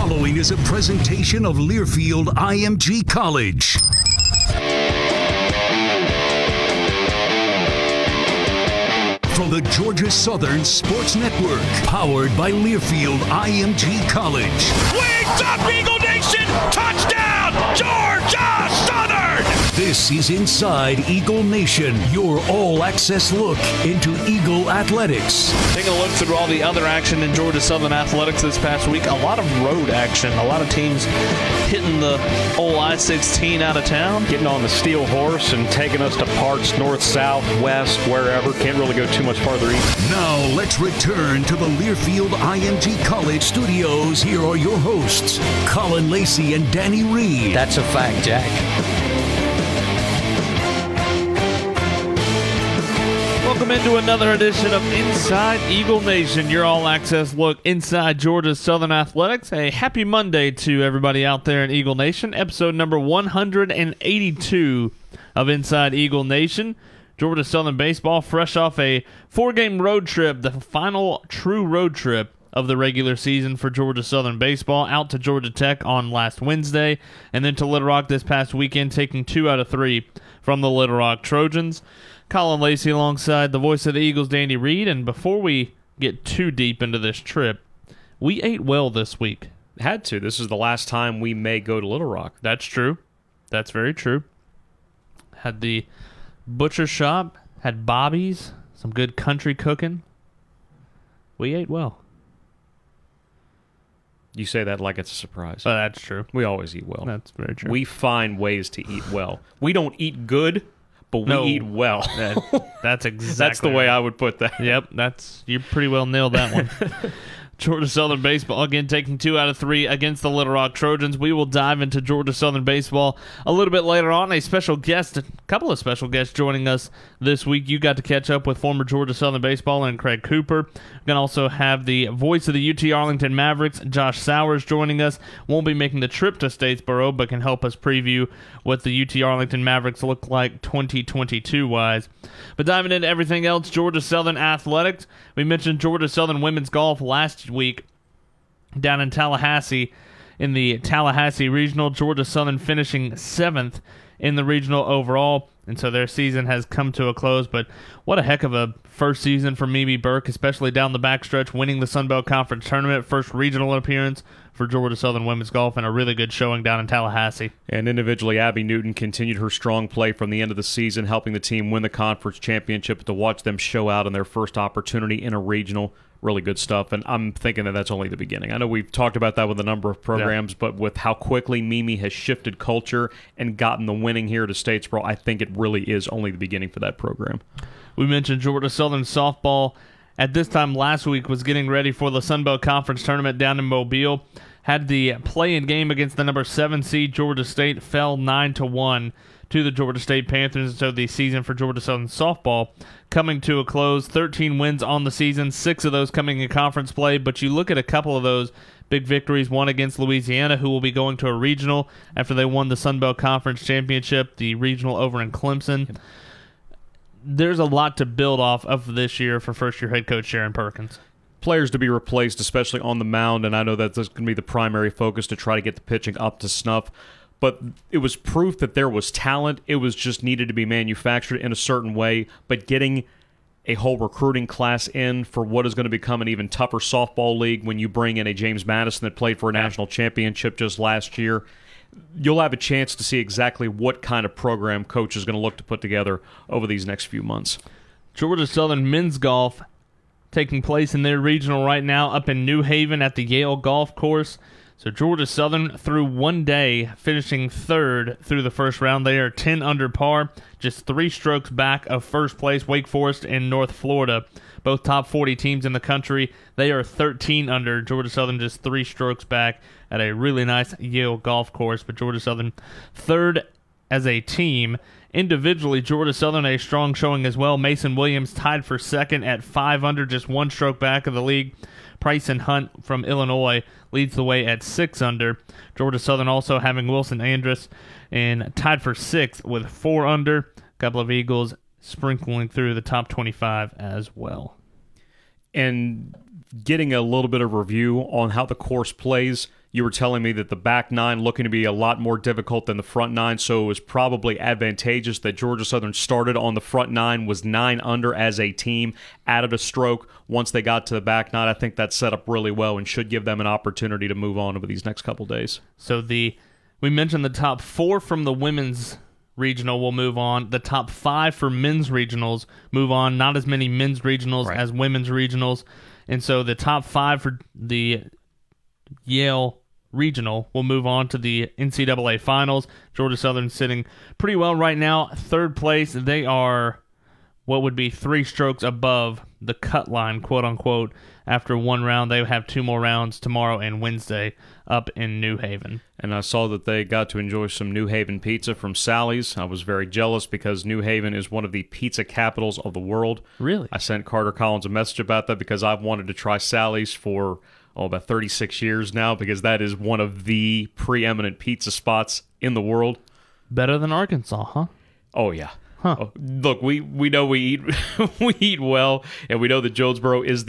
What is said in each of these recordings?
following is a presentation of Learfield IMG College. From the Georgia Southern Sports Network, powered by Learfield IMG College. Wings up, Eagle Nation! Touchdown, Georgia Southern! This is Inside Eagle Nation, your all-access look into Eagle athletics. Taking a look through all the other action in Georgia Southern athletics this past week, a lot of road action, a lot of teams hitting the old I-16 out of town. Getting on the steel horse and taking us to parts north, south, west, wherever. Can't really go too much farther east. Now let's return to the Learfield IMG College studios. Here are your hosts, Colin Lacy and Danny Reed. That's a fact, Jack. Welcome into another edition of Inside Eagle Nation, your all-access look inside Georgia's Southern athletics. A happy Monday to everybody out there in Eagle Nation. Episode number 182 of Inside Eagle Nation. Georgia Southern baseball fresh off a 4-game road trip, the final true road trip of the regular season for Georgia Southern baseball, out to Georgia Tech on last Wednesday, and then to Little Rock this past weekend, taking 2 out of 3 from the Little Rock Trojans. Colin Lacy alongside the voice of the Eagles, Danny Reed, and before we get too deep into this trip, we ate well this week. Had to. This is the last time we may go to Little Rock. That's true. That's very true. Had the butcher shop, had Bobby's, some good country cooking. We ate well. You say that like it's a surprise. That's true. We always eat well. That's very true. We find ways to eat well. We don't eat good, but we eat well. That's exactly That's the way I would put that. Yep, you pretty well nailed that one. Georgia Southern baseball, again, taking 2 out of 3 against the Little Rock Trojans. We will dive into Georgia Southern baseball a little bit later on. A couple of special guests joining us this week. You got to catch up with former Georgia Southern baseballer and Craig Cooper. We're going to also have the voice of the UT Arlington Mavericks, Josh Sowers, joining us. Won't be making the trip to Statesboro, but can help us preview what the UT Arlington Mavericks look like 2022-wise. But diving into everything else, Georgia Southern athletics. We mentioned Georgia Southern women's golf last week down in Tallahassee in the Tallahassee Regional. Georgia Southern finishing 7th in the regional overall, and so their season has come to a close. But what a heck of a first season for Mimi Burke, especially down the backstretch, winning the Sun Belt Conference Tournament, first regional appearance for Georgia Southern women's golf, and a really good showing down in Tallahassee. And individually, Abby Newton continued her strong play from the end of the season, helping the team win the conference championship. To watch them show out in their first opportunity in a regional, really good stuff, and I'm thinking that that's only the beginning. I know we've talked about that with a number of programs, but with how quickly Mimi has shifted culture and gotten the winning here to Statesboro, I think it really is only the beginning for that program. We mentioned Georgia Southern softball at this time last week was getting ready for the Sun Belt Conference Tournament down in Mobile. Had the play-in game against the number 7 seed Georgia State, fell 9-1 to the Georgia State Panthers. So the season for Georgia Southern softball coming to a close. 13 wins on the season, 6 of those coming in conference play. But you look at a couple of those big victories, one against Louisiana, who will be going to a regional after they won the Sun Belt Conference Championship, the regional over in Clemson. There's a lot to build off of this year for first-year head coach Sharon Perkins. Players to be replaced, especially on the mound, and I know that's going to be the primary focus to try to get the pitching up to snuff. But it was proof that there was talent. It was just needed to be manufactured in a certain way. But getting a whole recruiting class in for what is going to become an even tougher softball league when you bring in a James Madison that played for a national championship just last year, you'll have a chance to see exactly what kind of program coach is going to look to put together over these next few months. Georgia Southern men's golf taking place in their regional right now up in New Haven at the Yale Golf Course. So Georgia Southern, through one day, finishing 3rd through the first round. They are 10 under par, just 3 strokes back of first place, Wake Forest and North Florida, both top 40 teams in the country. They are 13 under. Georgia Southern just 3 strokes back at a really nice Yale golf course. But Georgia Southern 3rd as a team. Individually, Georgia Southern a strong showing as well. Mason Williams tied for 2nd at 5 under, just 1 stroke back of the league. Bryson Hunt from Illinois leads the way at 6 under. Georgia Southern also having Wilson Andrus and tied for 6th with 4 under. A couple of Eagles sprinkling through the top 25 as well. And getting a little bit of review on how the course plays, you were telling me that the back nine looking to be a lot more difficult than the front nine, so it was probably advantageous that Georgia Southern started on the front nine, was 9 under as a team, added a stroke once they got to the back nine. I think that set up really well and should give them an opportunity to move on over these next couple days. So we mentioned the top 4 from the women's regional will move on. The top 5 for men's regionals move on. Not as many men's regionals as women's regionals. And so the top 5 for the Yale regional will move on to the NCAA finals. Georgia Southern sitting pretty well right now. 3rd place. They are what would be 3 strokes above the cut line, quote unquote, after 1 round. They have 2 more rounds tomorrow and Wednesday up in New Haven. And I saw that they got to enjoy some New Haven pizza from Sally's. I was very jealous because New Haven is one of the pizza capitals of the world. Really? I sent Carter Collins a message about that because I've wanted to try Sally's for about 36 years now, because that is one of the preeminent pizza spots in the world. Better than Arkansas, huh? Oh, yeah. Huh. Oh, look, we know we eat we eat well, and we know that Jonesboro is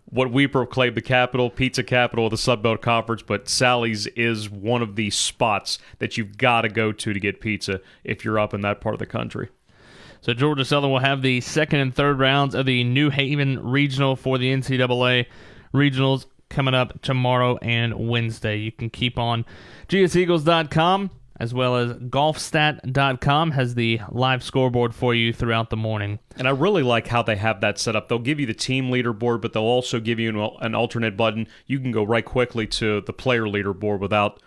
what we proclaim the pizza capital of the Sunbelt Conference, but Sally's is one of the spots that you've got to go to get pizza if you're up in that part of the country. So Georgia Southern will have the 2nd and 3rd rounds of the New Haven Regional for the NCAA Regionals coming up tomorrow and Wednesday. You can keep on gseagles.com as well as golfstat.com has the live scoreboard for you throughout the morning. And I really like how they have that set up. They'll give you the team leaderboard, but they'll also give you an alternate button. You can go right quickly to the player leaderboard without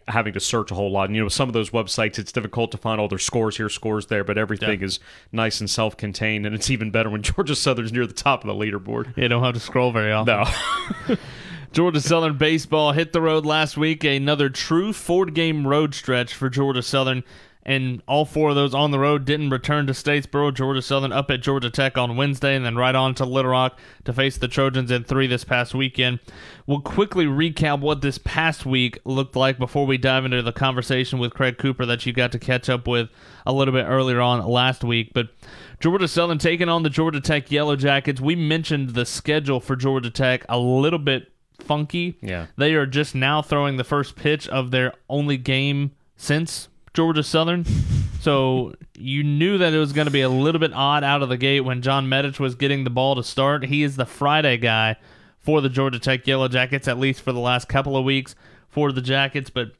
having to search a whole lot. And, some of those websites, it's difficult to find all their scores here, scores there, but everything is nice and self-contained, and it's even better when Georgia Southern's near the top of the leaderboard. You don't have to scroll very often. No. Georgia Southern baseball hit the road last week, another true 4-game road stretch for Georgia Southern, and all 4 of those on the road didn't return to Statesboro. Georgia Southern up at Georgia Tech on Wednesday, and then right on to Little Rock to face the Trojans in 3 this past weekend. We'll quickly recap what this past week looked like before we dive into the conversation with Craig Cooper that you got to catch up with a little bit earlier on last week. But Georgia Southern taking on the Georgia Tech Yellow Jackets. We mentioned the schedule for Georgia Tech a little bit funky. Yeah. They are just now throwing the first pitch of their only game since Georgia Southern. So you knew that it was going to be a little bit odd out of the gate when John Medich was getting the ball to start. He is the Friday guy for the Georgia Tech Yellow Jackets, at least for the last couple of weeks for the Jackets. But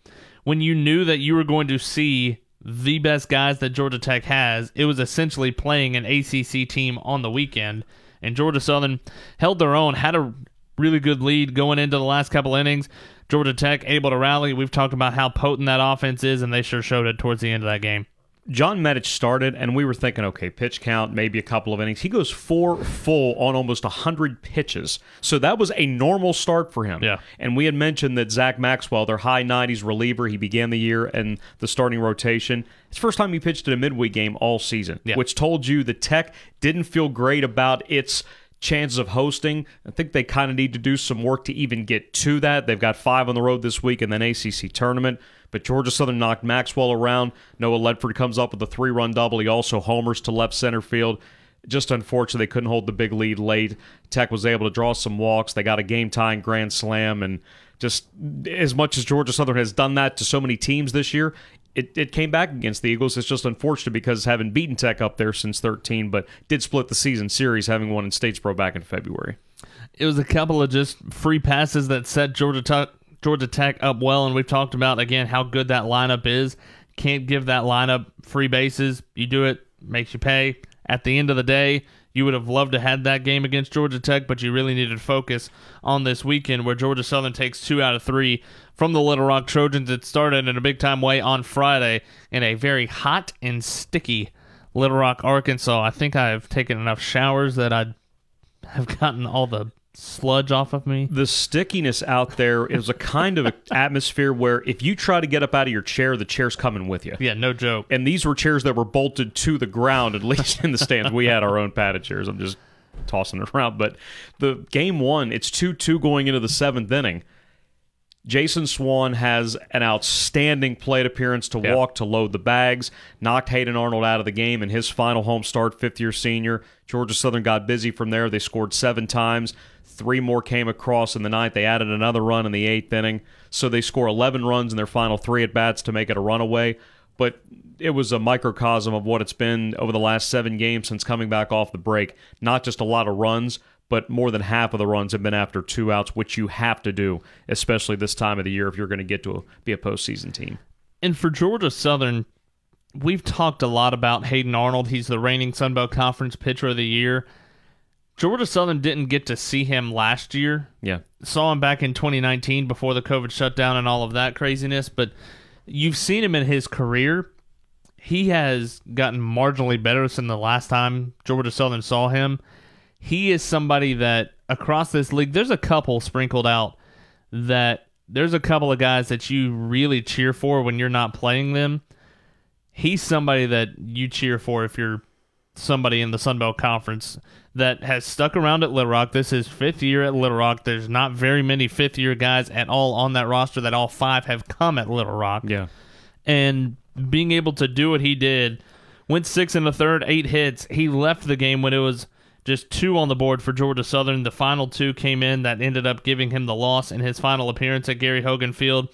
when you knew that you were going to see the best guys that Georgia Tech has, it was essentially playing an ACC team on the weekend. And Georgia Southern held their own, had a really good lead going into the last couple innings. Georgia Tech able to rally. We've talked about how potent that offense is, and they sure showed it towards the end of that game. John Medich started, and we were thinking, okay, pitch count, maybe a couple of innings. He goes 4 full on almost 100 pitches. So that was a normal start for him. Yeah. And we had mentioned that Zach Maxwell, their high 90s reliever, he began the year in the starting rotation. It's the first time he pitched in a midweek game all season, which told you the Tech didn't feel great about its chances of hosting. I think they kind of need to do some work to even get to that. They've got 5 on the road this week in the ACC tournament. But Georgia Southern knocked Maxwell around. Noah Ledford comes up with a 3-run double. He also homers to left center field. Just unfortunate they couldn't hold the big lead late. Tech was able to draw some walks. They got a game-tying grand slam. And just as much as Georgia Southern has done that to so many teams this year, it came back against the Eagles. It's just unfortunate because having beaten Tech up there since 13, but did split the season series, having won in Statesboro back in February. It was a couple of just free passes that set Georgia Tech up well, and we've talked about, again, how good that lineup is. Can't give that lineup free bases. You do it, makes you pay. At the end of the day, you would have loved to have that game against Georgia Tech, but you really needed to focus on this weekend where Georgia Southern takes 2 out of 3 from the Little Rock Trojans. It started in a big-time way on Friday in a very hot and sticky Little Rock, Arkansas. I think I've taken enough showers that I have gotten all the sludge off of me. The stickiness out there is a kind of atmosphere where if you try to get up out of your chair, the chair's coming with you. Yeah, no joke. And these were chairs that were bolted to the ground, at least in the stands. We had our own padded chairs. I'm just tossing it around. But the game 1, it's 2-2 going into the 7th inning. Jason Swan has an outstanding plate appearance to walk, to load the bags, knocked Hayden Arnold out of the game in his final home start, 5th-year senior. Georgia Southern got busy from there. They scored 7 times. 3 more came across in the 9th. They added another run in the 8th inning. So they score 11 runs in their final 3 at-bats to make it a runaway. But it was a microcosm of what it's been over the last 7 games since coming back off the break. Not just a lot of runs, but more than half of the runs have been after 2 outs, which you have to do, especially this time of the year if you're going to get to be a postseason team. And for Georgia Southern, we've talked a lot about Hayden Arnold. He's the reigning Sun Belt Conference Pitcher of the Year. Georgia Southern didn't get to see him last year. Yeah. Saw him back in 2019 before the COVID shutdown and all of that craziness, but you've seen him in his career. He has gotten marginally better since the last time Georgia Southern saw him. He is somebody that across this league, there's a couple sprinkled out that there's a couple of guys that you really cheer for when you're not playing them. He's somebody that you cheer for if you're somebody in the Sun Belt Conference that has stuck around at Little Rock. This is 5th year at Little Rock. There's not very many 5th-year guys at all on that roster that all 5 have come at Little Rock. Yeah. And being able to do what he did, went 6 in the 3rd, 8 hits. He left the game when it was just 2 on the board for Georgia Southern. The final 2 came in that ended up giving him the loss in his final appearance at Gary Hogan Field.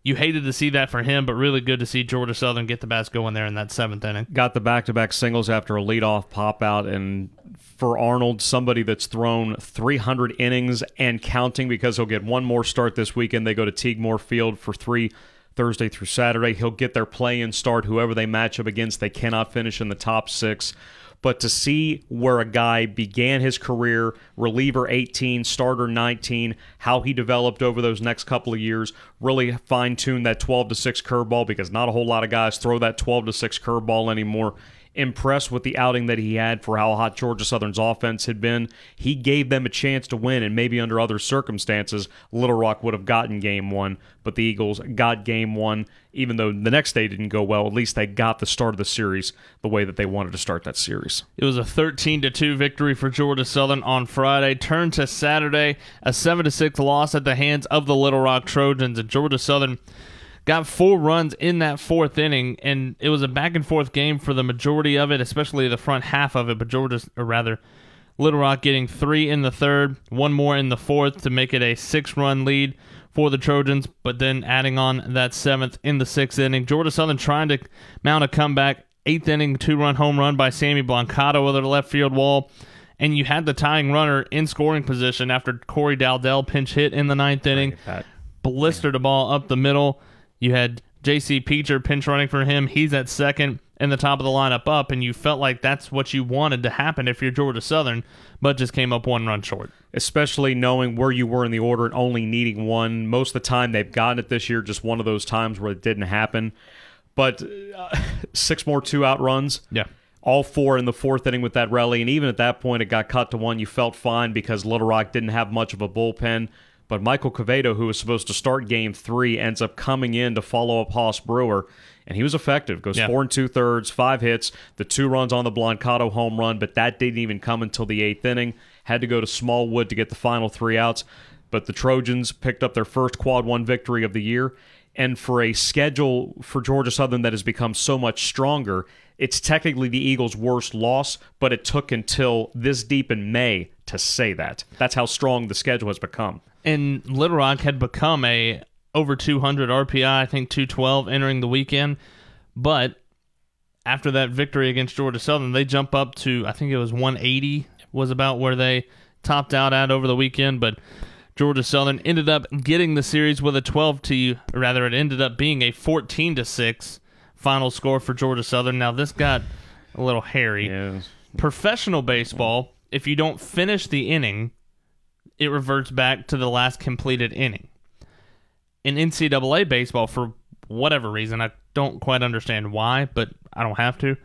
You hated to see that for him, but really good to see Georgia Southern get the bats going there in that 7th inning. Got the back-to-back singles after a leadoff pop-out, and for Arnold, somebody that's thrown 300 innings and counting because he'll get one more start this weekend. They go to Teague Field for 3 Thursday through Saturday. He'll get their play-in start. Whoever they match up against, they cannot finish in the top 6. But to see where a guy began his career, reliever 18, starter 19, how he developed over those next couple of years, really fine-tuned that 12-6 curveball because not a whole lot of guys throw that 12-6 curveball anymore. Impressed with the outing that he had for how hot Georgia Southern's offense had been. He gave them a chance to win, and maybe under other circumstances, Little Rock would have gotten Game 1, but the Eagles got Game 1. Even though the next day didn't go well, at least they got the start of the series the way that they wanted to start that series. It was a 13-2 victory for Georgia Southern on Friday. Turned to Saturday, a 7-6 loss at the hands of the Little Rock Trojans, and Georgia Southern got 4 runs in that 4th inning, and it was a back-and-forth game for the majority of it, especially the front half of it, but Little Rock getting 3 in the 3rd, 1 more in the 4th to make it a 6-run lead for the Trojans, but then adding on that 7th in the 6th inning. Georgia Southern trying to mount a comeback, 8th inning 2-run home run by Sammy Blancato over the left field wall, and you had the tying runner in scoring position after Corey Dowdell pinch hit in the 9th inning, blistered a ball up the middle. You had J.C. Peacher pinch running for him. He's at second and the top of the lineup up, and you felt like that's what you wanted to happen if you're Georgia Southern, but just came up 1 run short. Especially knowing where you were in the order and only needing 1. Most of the time they've gotten it this year, just one of those times where it didn't happen. But 6 more 2-out runs. Yeah. All 4 in the 4th inning with that rally, and even at that point it got cut to 1. You felt fine because Little Rock didn't have much of a bullpen. But Michael Quevedo, who was supposed to start Game 3, ends up coming in to follow up Hoss Brewer, and he was effective. Goes 4 2/3, 5 hits, the 2 runs on the Blancato home run, but that didn't even come until the 8th inning. Had to go to Smallwood to get the final 3 outs. But the Trojans picked up their first Quad 1 victory of the year, and for a schedule for Georgia Southern that has become so much stronger, it's technically the Eagles' worst loss, but it took until this deep in May to say that. That's how strong the schedule has become. And Little Rock had become a over 200 RPI, I think 212 entering the weekend. But after that victory against Georgia Southern, they jump up to, I think it was 180 was about where they topped out at over the weekend. But Georgia Southern ended up getting the series with a it ended up being a 14-6 final score for Georgia Southern. Now this got a little hairy. Yes. Professional baseball, if you don't finish the inning, it reverts back to the last completed inning. In NCAA baseball, for whatever reason, I don't quite understand why, but I don't have to.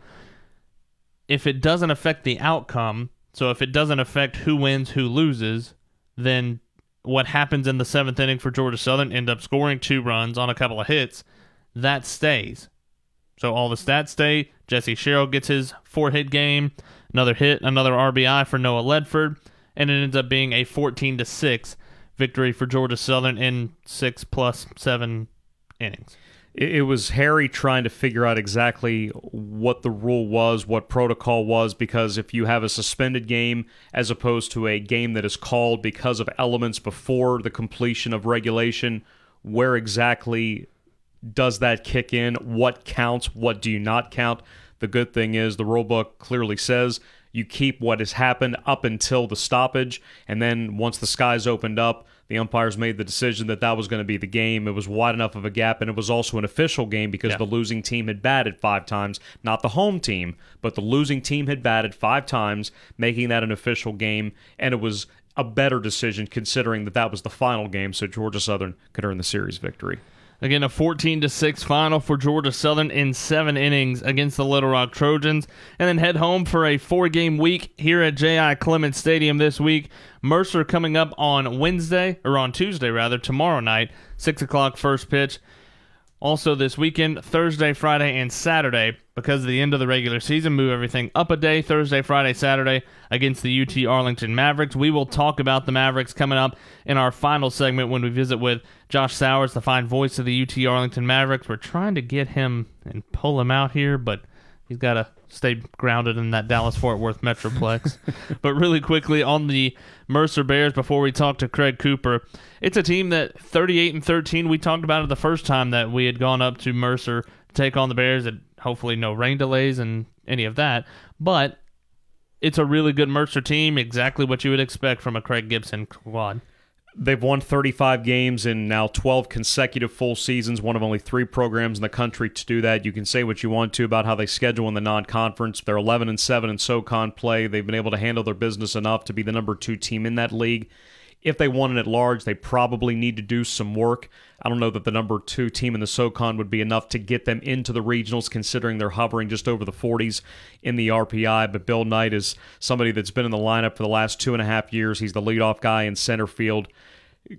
If it doesn't affect the outcome, so if it doesn't affect who wins, who loses, then what happens in the 7th inning for Georgia Southern, end up scoring 2 runs on a couple of hits, that stays. So all the stats stay. Jesse Sherrill gets his 4-hit game, another hit, another RBI for Noah Ledford, and it ends up being a 14-6 victory for Georgia Southern in 6 plus 7 innings. It was Harry trying to figure out exactly what the rule was, what protocol was, because if you have a suspended game as opposed to a game that is called because of elements before the completion of regulation, where exactly does that kick in? What counts? What do you not count? The good thing is the rule book clearly says you keep what has happened up until the stoppage, and then once the skies opened up, the umpires made the decision that that was going to be the game. It was wide enough of a gap, and it was also an official game because the losing team had batted 5 times. Not the home team, but the losing team had batted 5 times, making that an official game, and it was a better decision considering that that was the final game, so Georgia Southern could earn the series victory. Again, a 14-6 final for Georgia Southern in 7 innings against the Little Rock Trojans. And then head home for a 4-game week here at J.I. Clement Stadium this week. Mercer coming up on Tuesday, tomorrow night, 6 o'clock first pitch. Also this weekend, Thursday, Friday, and Saturday, because of the end of the regular season, move everything up a day, Thursday, Friday, Saturday, against the UT Arlington Mavericks. We will talk about the Mavericks coming up in our final segment when we visit with Josh Sowers, the fine voice of the UT Arlington Mavericks. We're trying to get him and pull him out here, but he's got to stay grounded in that Dallas-Fort Worth Metroplex. But really quickly on the Mercer Bears, before we talk to Craig Cooper, it's a team that 38-13, we talked about it the first time that we had gone up to Mercer to take on the Bears, and hopefully no rain delays and any of that. But it's a really good Mercer team, exactly what you would expect from a Craig Gibson squad. They've won 35 games in now 12 consecutive full seasons, one of only 3 programs in the country to do that. You can say what you want to about how they schedule in the non-conference. They're 11-7 in SoCon play. They've been able to handle their business enough to be the number 2 team in that league. If they won it at large, they probably need to do some work. I don't know that the number 2 team in the SoCon would be enough to get them into the regionals, considering they're hovering just over the 40s in the RPI. But Bill Knight is somebody that's been in the lineup for the last 2.5 years. He's the leadoff guy in center field.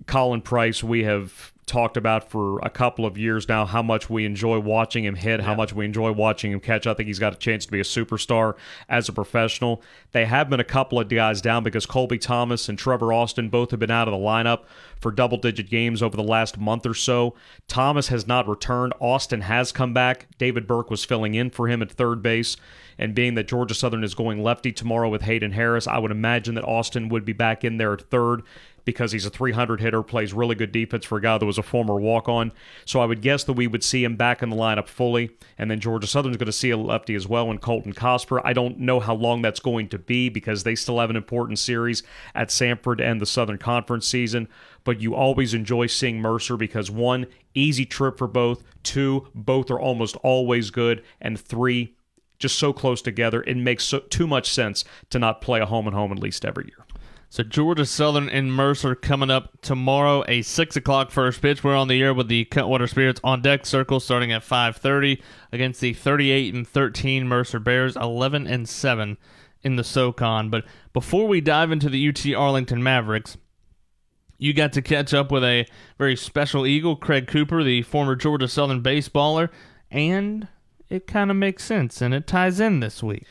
Colin Price, we have talked about for a couple of years now how much we enjoy watching him hit, how much we enjoy watching him catch. I think he's got a chance to be a superstar as a professional. They have been a couple of guys down because Colby Thomas and Trevor Austin both have been out of the lineup for double-digit games over the last month or so. Thomas has not returned. Austin has come back. David Burke was filling in for him at third base. And being that Georgia Southern is going lefty tomorrow with Hayden Harris, I would imagine that Austin would be back in there at third, because he's a 300 hitter, plays really good defense for a guy that was a former walk-on. So I would guess that we would see him back in the lineup fully, and then Georgia Southern's going to see a lefty as well in Colton Cosper. I don't know how long that's going to be because they still have an important series at Samford and the Southern Conference season, but you always enjoy seeing Mercer because 1, easy trip for both, 2, both are almost always good, and 3, just so close together, it makes too much sense to not play a home-and-home at least every year. So Georgia Southern and Mercer coming up tomorrow, a 6 o'clock first pitch. We're on the air with the Cutwater Spirits on deck circle starting at 5:30 against the 38-13 Mercer Bears, 11-7 in the SoCon. But before we dive into the UT Arlington Mavericks, you got to catch up with a very special Eagle, Craig Cooper, the former Georgia Southern baseballer, and it kind of makes sense, and it ties in this week.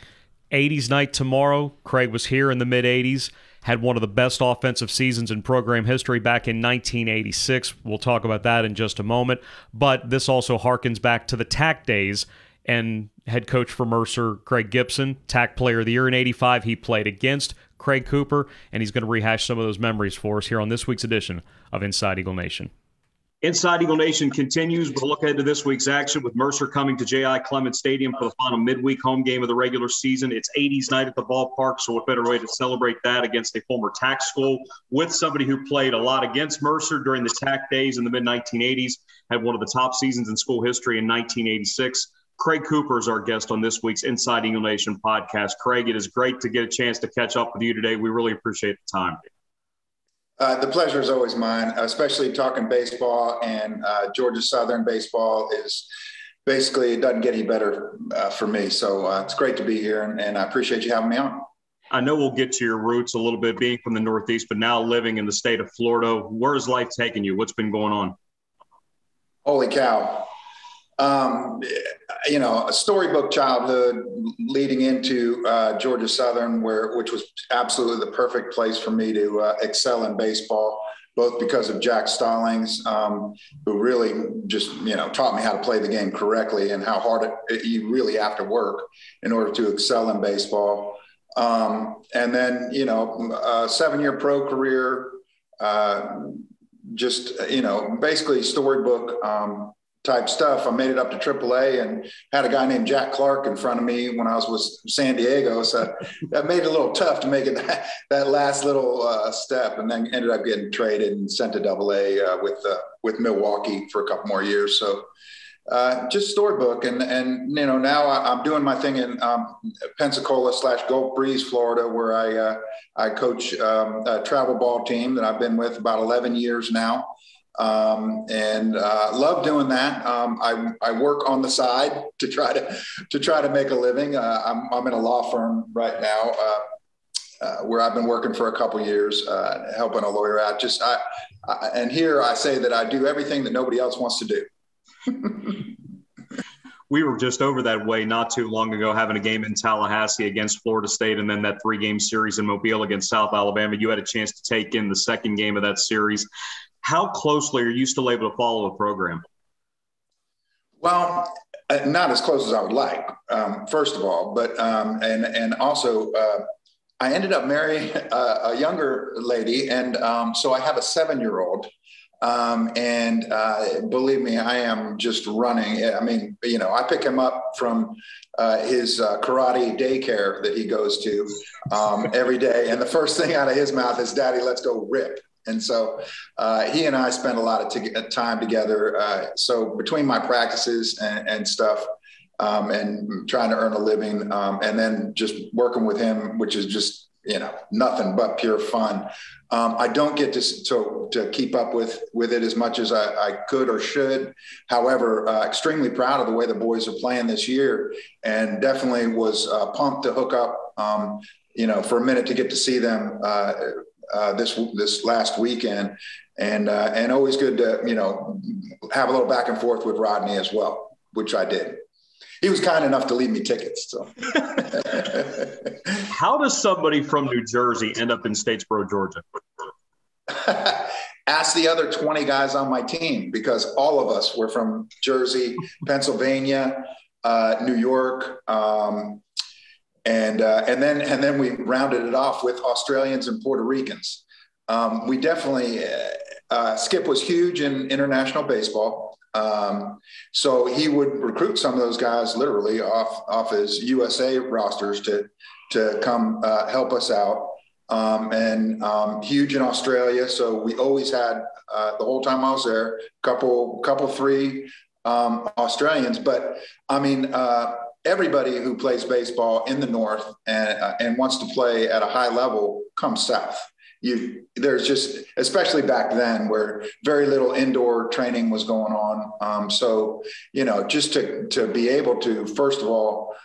80s night tomorrow. Craig was here in the mid-80s. Had one of the best offensive seasons in program history back in 1986. We'll talk about that in just a moment. But this also harkens back to the TAC days. And head coach for Mercer, Craig Gibson, TAC Player of the Year in 85. He played against Craig Cooper, and he's going to rehash some of those memories for us here on this week's edition of Inside Eagle Nation. Inside Eagle Nation continues. We'll look ahead to this week's action with Mercer coming to J.I. Clement Stadium for the final midweek home game of the regular season. It's 80s night at the ballpark, so what better way to celebrate that against a former TAC school with somebody who played a lot against Mercer during the TAC days in the mid-1980s, had one of the top seasons in school history in 1986. Craig Cooper is our guest on this week's Inside Eagle Nation podcast. Craig, it is great to get a chance to catch up with you today. We really appreciate the time. The pleasure is always mine, especially talking baseball, and Georgia Southern baseball is basically, it doesn't get any better for me. So it's great to be here, and I appreciate you having me on. I know we'll get to your roots a little bit, being from the Northeast, but now living in the state of Florida. Where has life taken you? What's been going on? Holy cow. A storybook childhood leading into Georgia Southern, which was absolutely the perfect place for me to excel in baseball. both because of Jack Stallings, who really just, taught me how to play the game correctly and how hard you really have to work in order to excel in baseball. And then, a 7-year pro career, basically storybook type stuff. I made it up to AAA and had a guy named Jack Clark in front of me when I was with San Diego. So that made it a little tough to make it that last little step, and then ended up getting traded and sent to AA with Milwaukee for a couple more years. So just storybook. And now I'm doing my thing in Pensacola/Gulf Breeze, Florida, where I coach a travel ball team that I've been with about 11 years now. And love doing that. I work on the side to try to make a living. I'm in a law firm right now, where I've been working for a couple years, helping a lawyer out. And here I say that I do everything that nobody else wants to do. We were just over that way not too long ago, having a game in Tallahassee against Florida State, and then that 3-game series in Mobile against South Alabama. You had a chance to take in the second game of that series. How closely are you still able to follow the program? Well, not as close as I would like, first of all, but and also I ended up marrying a younger lady, and so I have a 7-year-old. And believe me, I am just running. I mean, I pick him up from his karate daycare that he goes to every day, and the first thing out of his mouth is, "Daddy, let's go rip." And so he and I spend a lot of time together. So between my practices and stuff, and trying to earn a living, and then just working with him, which is just, nothing but pure fun. I don't get to keep up with it as much as I could or should. However, extremely proud of the way the boys are playing this year, and definitely was pumped to hook up, for a minute to get to see them this last weekend, and always good to have a little back and forth with Rodney as well, which I did. He was kind enough to leave me tickets. So, how does somebody from New Jersey end up in Statesboro, Georgia? Ask the other 20 guys on my team, because all of us were from Jersey, Pennsylvania, New York. And then we rounded it off with Australians and Puerto Ricans. We definitely Skip was huge in international baseball, so he would recruit some of those guys literally off his USA rosters to come help us out. And huge in Australia, so we always had the whole time I was there, couple 3 Australians, but I mean. Everybody who plays baseball in the North and wants to play at a high level comes south. There's just, especially back then, where very little indoor training was going on. So, just to be able to, first of all,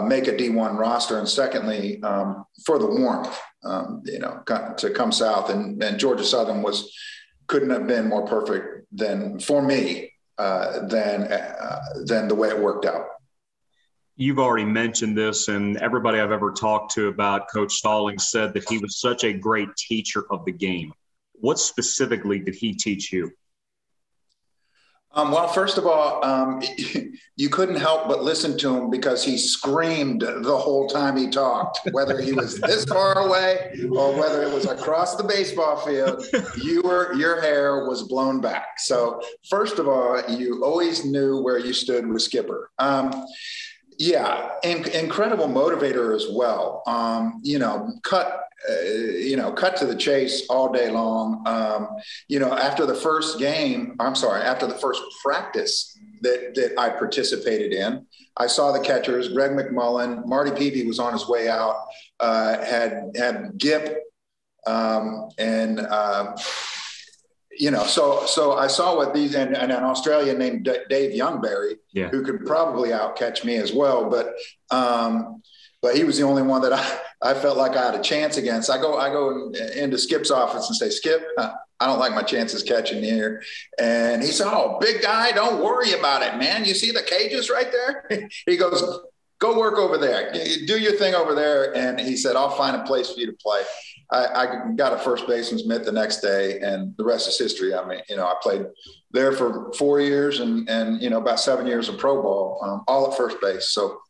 make a D1 roster, and secondly, for the warmth, to come south. And Georgia Southern couldn't have been more perfect for me than the way it worked out. You've already mentioned this, and everybody I've ever talked to about Coach Stallings said that he was such a great teacher of the game. What specifically did he teach you? Well, first of all, you couldn't help but listen to him, because he screamed the whole time he talked, whether he was this far away or whether it was across the baseball field. Your hair was blown back. So first of all, you always knew where you stood with Skipper. Yeah, incredible motivator as well. Cut to the chase all day long. After the first practice that I participated in, I saw the catchers, Greg McMullen, Marty Peavy was on his way out, had Gip, so I saw what these, and an Australian named Dave Youngberry, who could probably outcatch me as well, but he was the only one that I felt like I had a chance against. I go into Skip's office and say, "Skip, I don't like my chances catching here." And he said, "Oh, big guy, don't worry about it, man. You see the cages right there?" He goes, go work over there, do your thing over there. And he said, I'll find a place for you to play. I got a first baseman's mitt the next day, and the rest is history. I mean, I played there for 4 years and about 7 years of pro ball, all at first base. So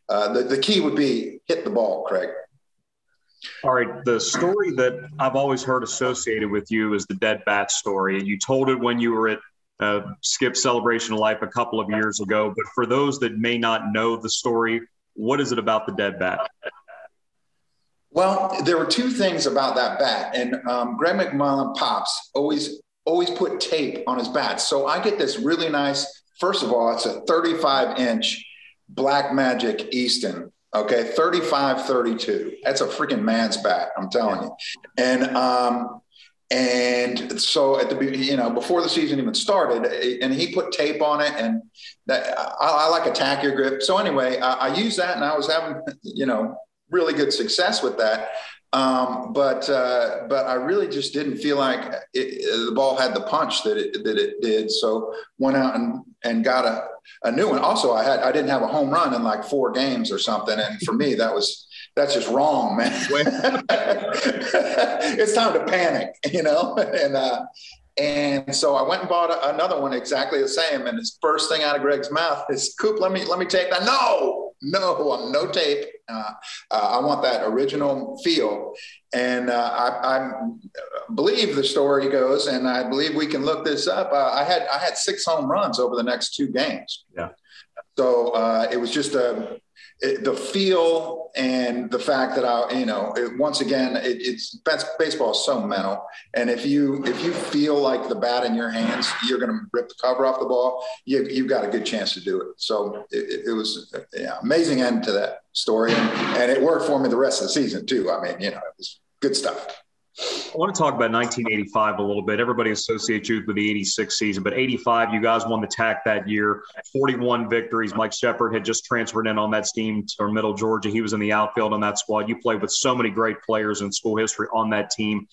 the key would be hit the ball, Craig. All right. The story that I've always heard associated with you is the dead bat story. And you told it when you were at Skip Celebration of Life a couple of years ago. But for those that may not know the story, what is it about the dead bat? Well, there were two things about that bat, and Greg McMullen Pops always put tape on his bats. So I get this really nice, first of all, it's a 35-inch Black Magic Easton, okay, 35-32. That's a freaking man's bat, I'm telling you. And so at the before the season even started, and he put tape on it, and I like a tackier grip. So anyway, I used that, and I was having really good success with that. But I really just didn't feel like the ball had the punch that it did. So went out and got a new one. Also, I didn't have a home run in like 4 games or something. And for me, that's just wrong, man. It's time to panic, and so I went and bought another one exactly the same. And his first thing out of Greg's mouth is, "Coop, let me tape that." No tape. I want that original feel. And I believe the story goes, and I believe we can look this up. I had 6 home runs over the next 2 games. Yeah. So it was just the feel and the fact that once again, baseball is so mental. And if you feel like the bat in your hands, you're going to rip the cover off the ball, you've got a good chance to do it. So it was amazing end to that story. And it worked for me the rest of the season too. I mean, it was good stuff. I want to talk about 1985 a little bit. Everybody associates you with the 86 season, but 85, you guys won the TAC that year, 41 victories. Mike Shepard had just transferred in on that team to Middle Georgia. He was in the outfield on that squad. You played with so many great players in school history on that team.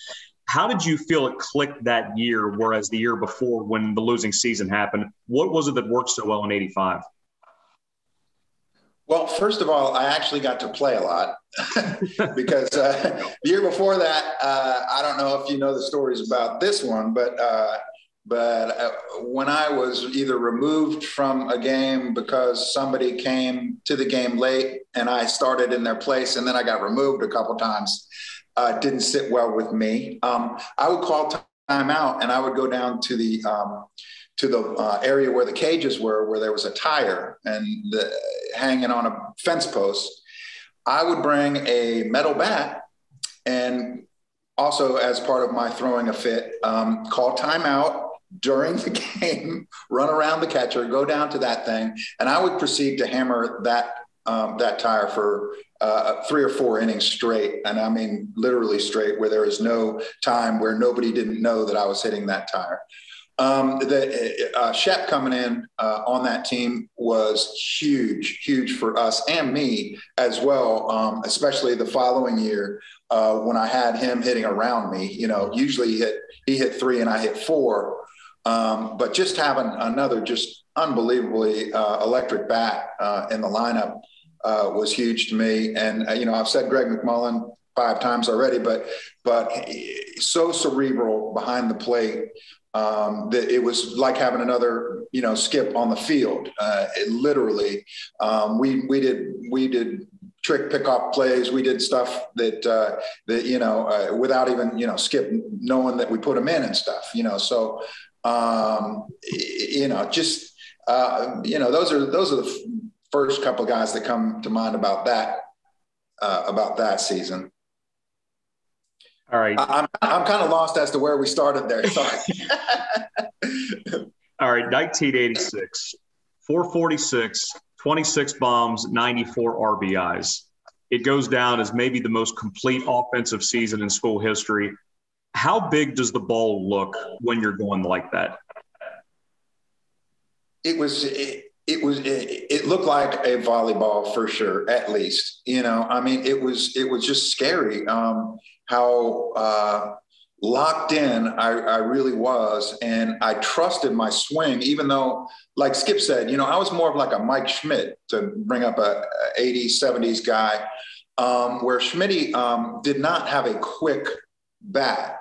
How did you feel it clicked that year, whereas the year before when the losing season happened? What was it that worked so well in 85? Well, first of all, I actually got to play a lot because the year before that, I don't know if you know the stories about this one, but when I was either removed from a game because somebody came to the game late and I started in their place, and then I got removed a couple times, didn't sit well with me. I would call timeout, and I would go down to the area where the cages were, where there was a tire and hanging on a fence post. I would bring a metal bat, and also as part of my throwing a fit, call timeout during the game, run around the catcher, go down to that thing, and I would proceed to hammer that tire for 3 or 4 innings straight. And I mean, literally straight, where there is no time where nobody didn't know that I was hitting that tire. Shep coming in on that team was huge for us and me as well, especially the following year when I had him hitting around me. Usually he hit 3 and I hit 4, but just having another just unbelievably electric bat in the lineup was huge to me. And I've said Greg McMullen 5 times already, but so cerebral behind the plate. That it was like having another, Skip on the field. It literally, we did trick pickoff plays. We did stuff that without even, Skip knowing that we put him in and stuff, So, those are the first couple of guys that come to mind about that season. All right. I'm kind of lost as to where we started there. Sorry. All right. 1986, 446, 26 bombs, 94 RBIs. It goes down as maybe the most complete offensive season in school history. How big does the ball look when you're going like that? It looked like a volleyball for sure, at least. It was just scary. How locked in. I really was. And I trusted my swing, even though, like Skip said, I was more of like a Mike Schmidt, to bring up a 80s, 70s guy, where Schmitty did not have a quick bat.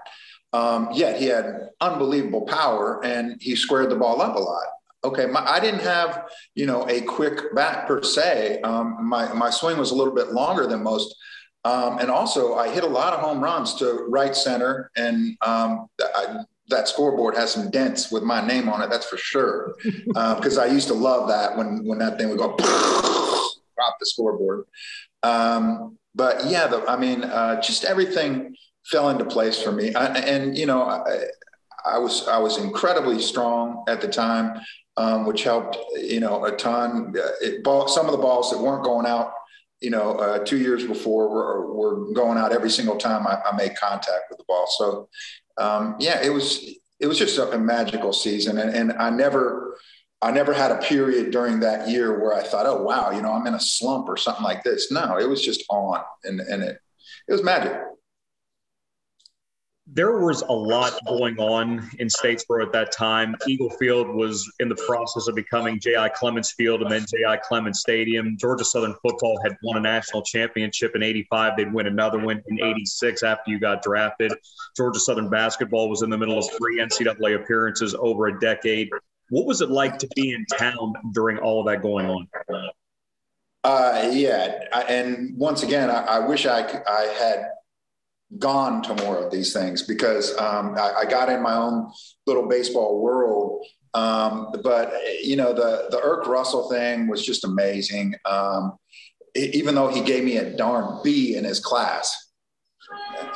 Yet he had unbelievable power and he squared the ball up a lot. Okay, I didn't have, a quick bat per se. My swing was a little bit longer than most. And also I hit a lot of home runs to right center. And that scoreboard has some dents with my name on it, that's for sure. Because I used to love that when that thing would go drop the scoreboard. But yeah, just everything fell into place for me. I was incredibly strong at the time, which helped, a ton. Some of the balls that weren't going out, 2 years before were going out every single time I made contact with the ball. So, it was just a magical season. And I never had a period during that year where I thought, oh, wow, I'm in a slump or something like this. No, it was just on, and it was magic. There was a lot going on in Statesboro at that time. Eagle Field was in the process of becoming J.I. Clements Field and then J.I. Clements Stadium. Georgia Southern football had won a national championship in 85. They'd win another one in 86 after you got drafted. Georgia Southern basketball was in the middle of 3 NCAA appearances over a decade. What was it like to be in town during all of that going on? And once again, I wish I had gone to more of these things, because I got in my own little baseball world. But the Irk Russell thing was just amazing. Even though he gave me a darn B in his class.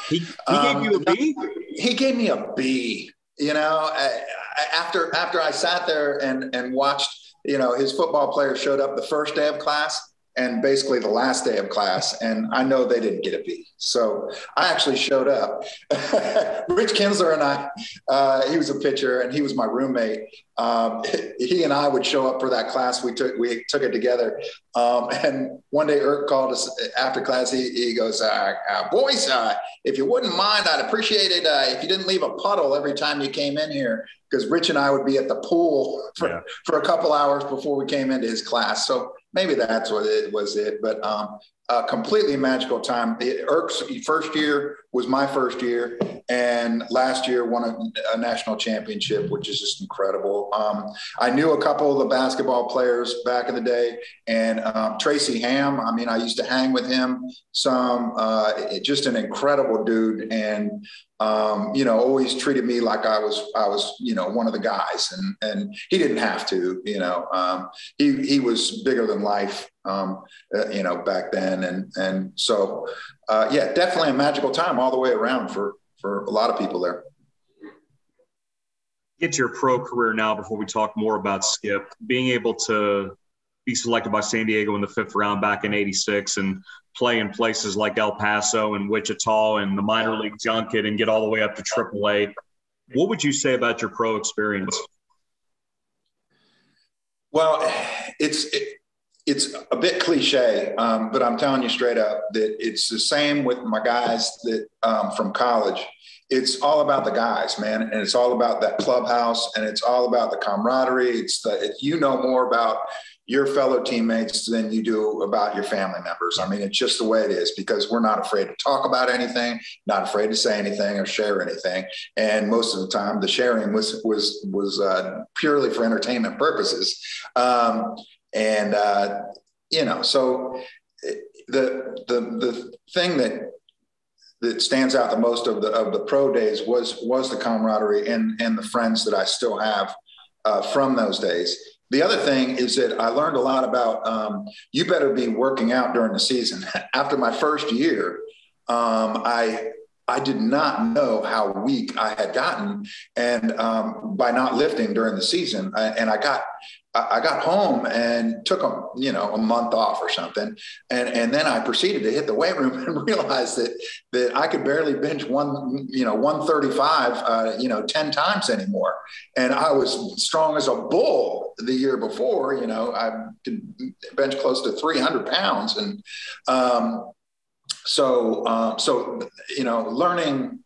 He gave you a B? He gave me a B. After I sat there and watched, his football players showed up the first day of class and basically the last day of class, and I know they didn't get a B. So I actually showed up. Rich Kinsler and I, he was a pitcher and he was my roommate. He and I would show up for that class. We took it together. And one day Irk called us after class. He goes, boys, if you wouldn't mind, I'd appreciate it if you didn't leave a puddle every time you came in here, because Rich and I would be at the pool for a couple hours before we came into his class. So maybe that's what it was. But a completely magical time. Irk's first year was my first year, and last year won a national championship, which is just incredible. I knew a couple of the basketball players back in the day, and Tracy Ham, I used to hang with him some, just an incredible dude, and always treated me like I was one of the guys, and he didn't have to, he was bigger than life, back then. And so, definitely a magical time all the way around for a lot of people there. Get to your pro career now before we talk more about Skip. Being able to be selected by San Diego in the 5th round back in 86 and play in places like El Paso and Wichita and the minor league junket and get all the way up to AAA. What would you say about your pro experience? Well, it's a bit cliche, but I'm telling you straight up that it's the same with my guys that from college. It's all about the guys, man, and it's all about that clubhouse, and it's all about the camaraderie. It's more about your fellow teammates than you do about your family members. It's just the way it is, because we're not afraid to talk about anything, not afraid to say anything or share anything. And most of the time the sharing was purely for entertainment purposes. So the thing that stands out the most of the pro days was the camaraderie and the friends that I still have from those days. The other thing is that I learned a lot about you better be working out during the season. After my first year, I did not know how weak I had gotten, and by not lifting during the season, and I got home and took a month off or something, and then I proceeded to hit the weight room and realized that I could barely bench 135 10 times anymore, and I was strong as a bull the year before. I could bench close to 300 pounds, and so learning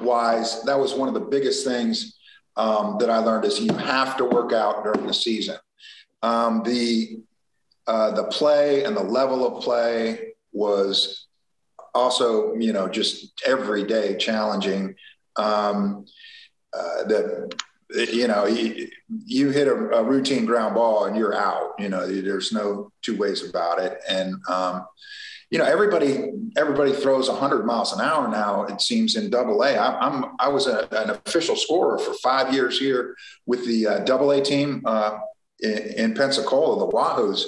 wise, that was one of the biggest things that I learned is you have to work out during the season. The play and the level of play was also, just every day challenging. You hit a routine ground ball and you're out. There's no two ways about it. And everybody throws 100 miles an hour now, it seems, in AA. I was an official scorer for 5 years here with the AA team in Pensacola, the Wahoos.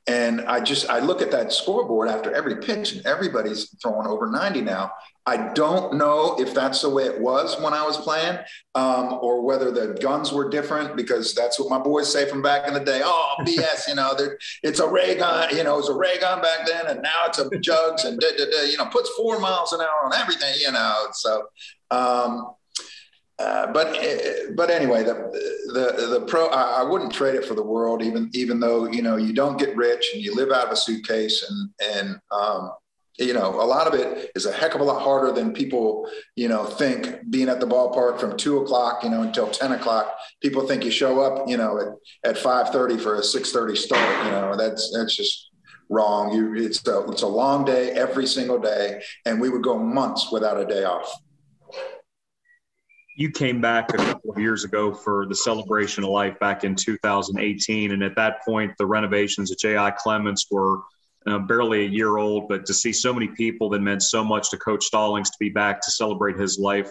And I look at that scoreboard after every pitch, and everybody's throwing over 90 now. I don't know if that's the way it was when I was playing, or whether the guns were different, because that's what my boys say from back in the day. Oh, BS, it's a ray gun, it was a ray gun back then, and now it's a jugs and puts 4 miles an hour on everything, So, but anyway, the pro, I wouldn't trade it for the world, even though, you don't get rich and you live out of a suitcase, and a lot of it is a heck of a lot harder than people, think. Being at the ballpark from 2:00, until 10:00, people think you show up, at 5:30 for a 6:30 start. That's just wrong. It's a long day every single day, and we would go months without a day off. You came back a couple of years ago for the Celebration of Life back in 2018. And at that point, the renovations at J.I. Clements were barely a year old. But to see so many people that meant so much to Coach Stallings to be back to celebrate his life,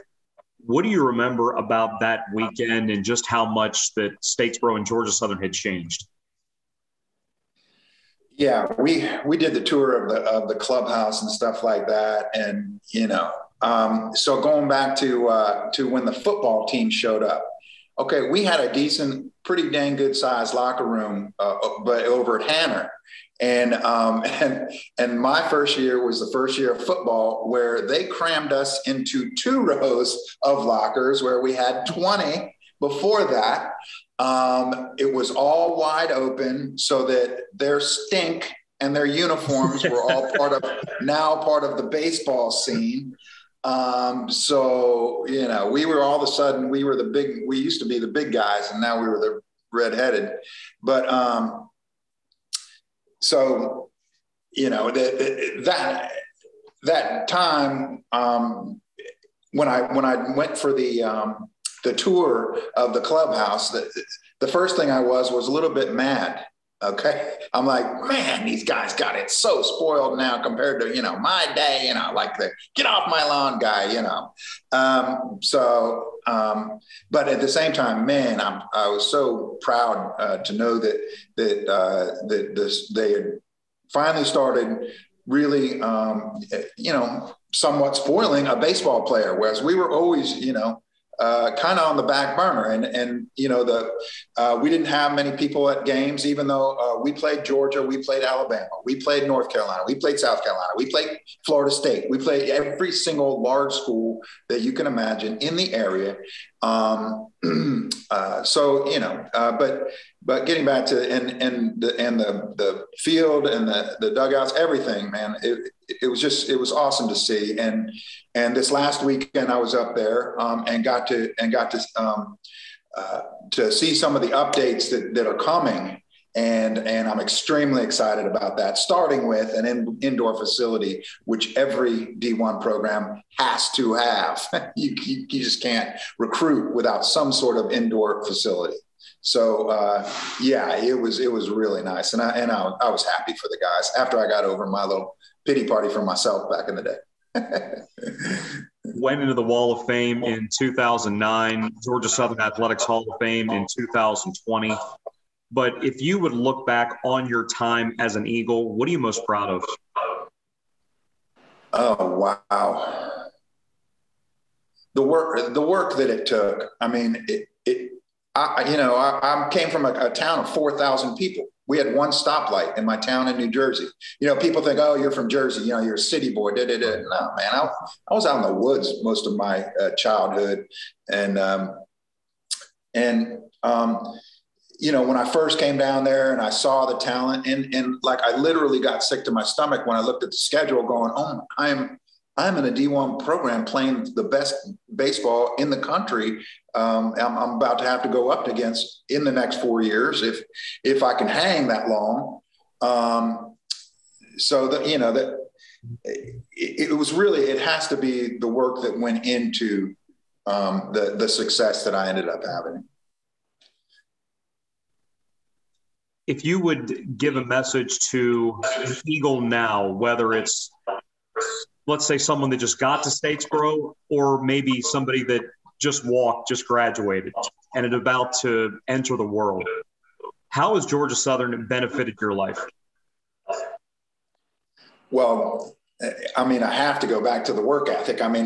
what do you remember about that weekend and just how much that Statesboro and Georgia Southern had changed? Yeah, we did the tour of the clubhouse and stuff like that. And, so going back to when the football team showed up, okay, we had a decent, pretty dang good sized locker room, but over at Hanner. And my first year was the first year of football where they crammed us into 2 rows of lockers where we had 20 before that. It was all wide open so that their stink and their uniforms were all part of the baseball scene. So, we were all of a sudden, we used to be the big guys, and now we were the redheaded. But, so, that time, when I went for the tour of the clubhouse, the first thing I was a little bit mad. Okay. I'm like, man, these guys got it so spoiled now compared to, my day, like the get off my lawn guy, but at the same time, man, I was so proud to know that they had finally started really, somewhat spoiling a baseball player, whereas we were always, kind of on the back burner. And we didn't have many people at games, even though we played Georgia, we played Alabama, we played North Carolina, we played South Carolina, we played Florida State, we played every single large school that you can imagine in the area. But getting back to the field and the dugouts, everything, man, it was awesome to see. And this last weekend I was up there and got to see some of the updates that are coming. And I'm extremely excited about that, starting with an indoor facility, which every D1 program has to have. You just can't recruit without some sort of indoor facility. So, it was really nice. And I was happy for the guys after I got over my little pity party for myself back in the day. Went into the Wall of Fame in 2009, Georgia Southern Athletics Hall of Fame in 2020. But if you would look back on your time as an Eagle, what are you most proud of? Oh, wow. The work that it took. I mean, I came from a town of 4,000 people. We had one stoplight in my town in New Jersey. People think, oh, you're from Jersey, you're a city boy. No, man, I was out in the woods most of my childhood. And when I first came down there and I saw the talent and like, I literally got sick to my stomach when I looked at the schedule going, oh, I'm I'm in a D1 program playing the best baseball in the country. I'm about to have to go up against in the next 4 years if I can hang that long. So that, you know, that it was really, it has to be the work that went into the success that I ended up having. If you would give a message to an Eagle now, whether it's, let's say, someone that just got to Statesboro, or maybe somebody that just graduated and is about to enter the world, how has Georgia Southern benefited your life? Well, I mean, I have to go back to the work ethic. I mean,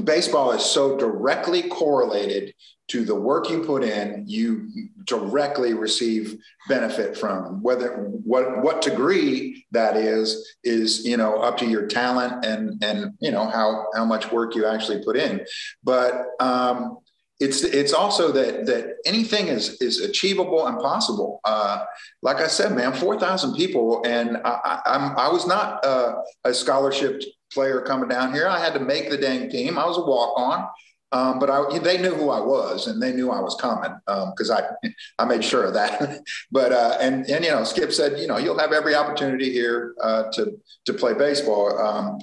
baseball is so directly correlated to the work you put in. You directly receive benefit from, whether what degree that is, you know, up to your talent and you know, how much work you actually put in. But it's also that anything is achievable and possible. Like I said, man, 4,000 people, and I was not a scholarship player coming down here. I had to make the dang team. I was a walk-on, but they knew who I was, and they knew I was coming because I made sure of that. But and you know, Skip said, you know, you'll have every opportunity here to play baseball,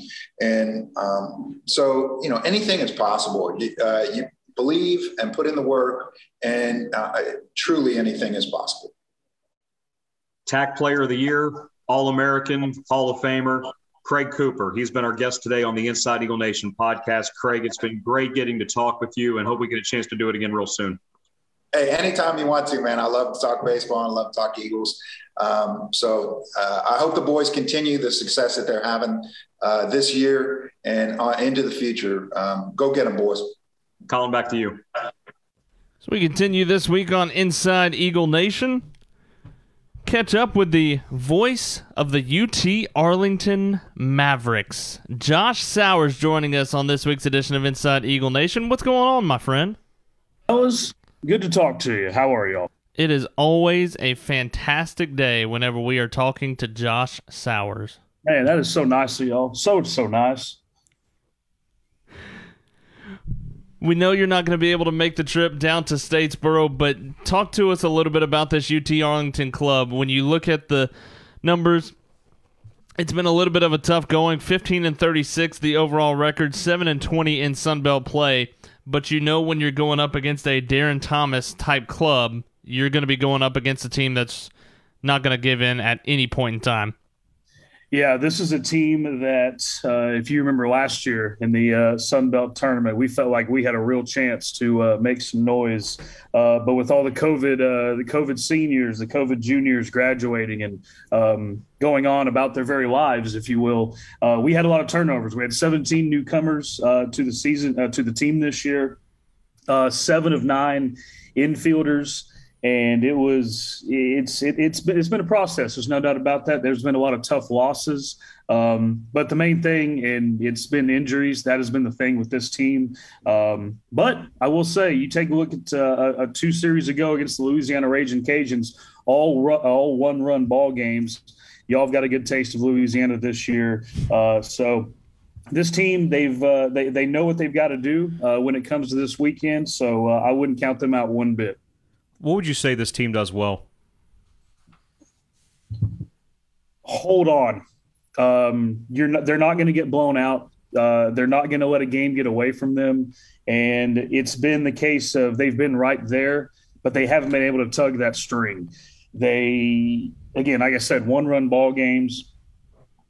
so you know, anything is possible. You believe and put in the work, and truly anything is possible. TAC Player of the Year, All-American, Hall of Famer, Craig Cooper. He's been our guest today on the Inside Eagle Nation podcast. Craig, it's been great getting to talk with you, and hope we get a chance to do it again real soon. Hey, anytime you want to, man. I love to talk baseball and love to talk Eagles. So I hope the boys continue the success that they're having this year and into the future. Go get them, boys. Colin, back to you. So we continue this week on Inside Eagle Nation. Catch up with the voice of the UT Arlington Mavericks. Josh Sowers joining us on this week's edition of Inside Eagle Nation. What's going on, my friend? Fellas, good to talk to you. How are y'all? It is always a fantastic day whenever we are talking to Josh Sowers. Man, that is so nice of y'all. So nice. We know you're not going to be able to make the trip down to Statesboro, but talk to us a little bit about this UT Arlington club. When you look at the numbers, it's been a little bit of a tough going. 15-36, the overall record, 7-20 in Sunbelt play. But you know when you're going up against a Darren Thomas type club, you're going to be going up against a team that's not going to give in at any point in time. Yeah, this is a team that, if you remember last year in the Sun Belt tournament, we felt like we had a real chance to make some noise. But with all the COVID seniors, the COVID juniors graduating and going on about their very lives, if you will, we had a lot of turnovers. We had 17 newcomers to the season, to the team this year, 7 of 9 infielders. And it's been a process. There's no doubt about that. There's been a lot of tough losses, but the main thing, and it's been injuries. That has been the thing with this team. But I will say, you take a look at a 2 series ago against the Louisiana Raging Cajuns, all one-run ball games. Y'all have got a good taste of Louisiana this year. So this team, they know what they've got to do when it comes to this weekend. So I wouldn't count them out one bit. What would you say this team does well? Hold on. They're not going to get blown out. They're not going to let a game get away from them. And it's been the case of they've been right there, but they haven't been able to tug that string. They, again, like I said, one-run ball games.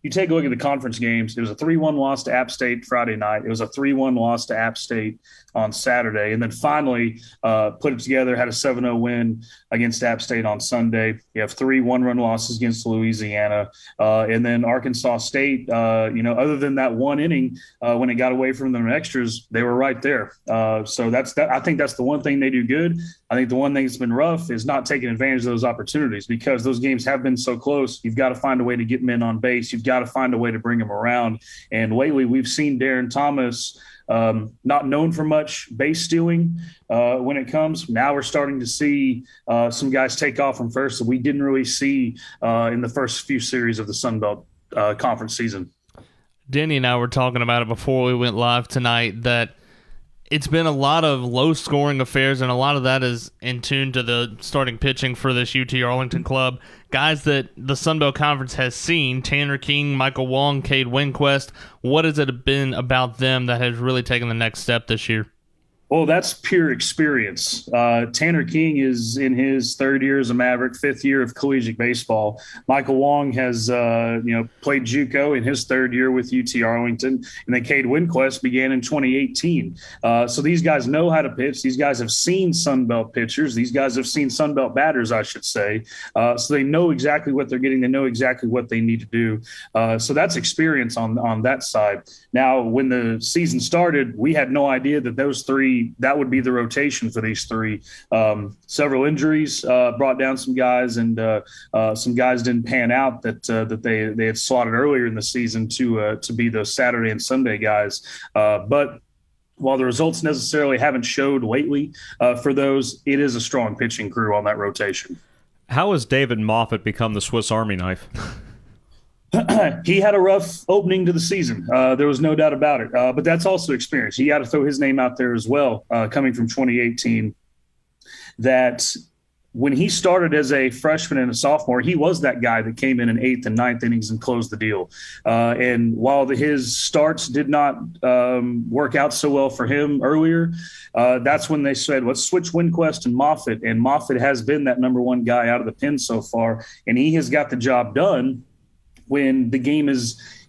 You take a look at the conference games. It was a 3-1 loss to App State Friday night. It was a 3-1 loss to App State on Saturday. And then finally put it together, had a 7-0 win against App State on Sunday. You have 3 one-run losses against Louisiana. And then Arkansas State, other than that one inning when it got away from them in extras, they were right there. So I think that's the one thing they do good. I think the one thing that's been rough is not taking advantage of those opportunities because those games have been so close. You've got to find a way to get men on base. You've got to find a way to bring them around. And lately we've seen Darren Thomas not known for much base stealing when it comes. Now we're starting to see some guys take off from first that we didn't really see in the first few series of the Sun Belt Conference season. Danny and I were talking about it before we went live tonight, that it's been a lot of low-scoring affairs, and a lot of that is in tune to the starting pitching for this UT Arlington club. Guys that the Sun Belt Conference has seen, Tanner King, Michael Wong, Cade Winquist. What has it been about them that has really taken the next step this year? Well, that's pure experience. Tanner King is in his third year as a Maverick, fifth year of collegiate baseball. Michael Wong has, played JUCO in his third year with UT Arlington, and then Cade Winquist began in 2018. So these guys know how to pitch. These guys have seen Sun Belt pitchers. These guys have seen Sun Belt batters, I should say. So they know exactly what they're getting. They know exactly what they need to do. So that's experience on that side. Now, when the season started, we had no idea that those three, that would be the rotation for these three. Several injuries brought down some guys, and some guys didn't pan out that they had slotted earlier in the season to be those Saturday and Sunday guys. But while the results necessarily haven't showed lately for those, it is a strong pitching crew on that rotation. How has David Moffat become the Swiss Army knife? He had a rough opening to the season. There was no doubt about it. But that's also experience. He got to throw his name out there as well, coming from 2018, that when he started as a freshman and a sophomore, he was that guy that came in 8th and 9th innings and closed the deal. And while his starts did not work out so well for him earlier, that's when they said, let's switch Winquist and Moffat. And Moffat has been that number one guy out of the pen so far, and he has got the job done. When the game